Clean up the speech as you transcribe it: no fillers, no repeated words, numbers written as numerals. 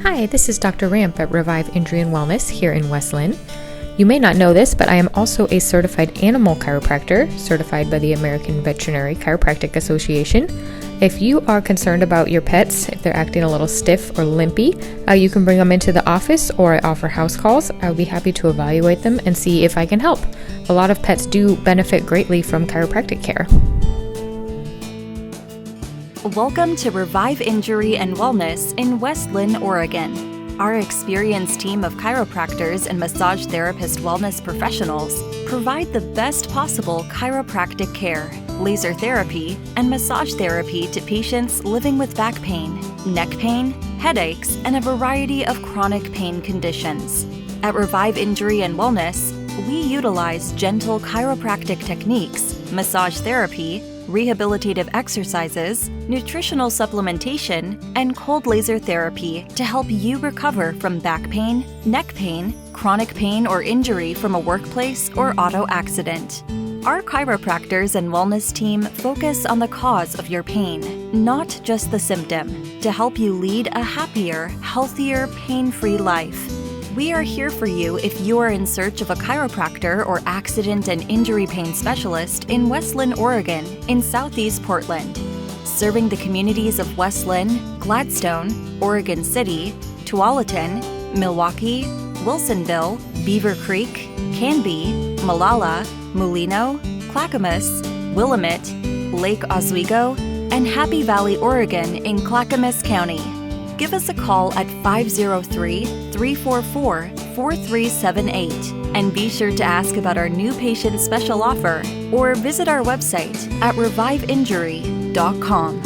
Hi, this is Dr. Ramp at Revive Injury and Wellness here in West Linn. You may not know this, but I am also a certified animal chiropractor, certified by the American Veterinary Chiropractic Association. If you are concerned about your pets, if they're acting a little stiff or limpy, you can bring them into the office, or I offer house calls. I would be happy to evaluate them and see if I can help. A lot of pets do benefit greatly from chiropractic care. Welcome to Revive Injury and Wellness in West Linn, Oregon. Our experienced team of chiropractors and massage therapist wellness professionals provide the best possible chiropractic care, laser therapy, and massage therapy to patients living with back pain, neck pain, headaches, and a variety of chronic pain conditions. At Revive Injury and Wellness, we utilize gentle chiropractic techniques, massage therapy, rehabilitative exercises, nutritional supplementation, and cold laser therapy to help you recover from back pain, neck pain, chronic pain, or injury from a workplace or auto accident. Our chiropractors and wellness team focus on the cause of your pain, not just the symptom, to help you lead a happier, healthier, pain-free life. We are here for you if you are in search of a chiropractor or accident and injury pain specialist in West Linn, Oregon, in Southeast Portland. Serving the communities of West Linn, Gladstone, Oregon City, Tualatin, Milwaukie, Wilsonville, Beavercreek, Canby, Molalla, Mulino, Clackamas, Willamette, Lake Oswego, and Happy Valley, Oregon in Clackamas County. Give us a call at 503-344-4378 and be sure to ask about our new patient special offer or visit our website at reviveinjury.com.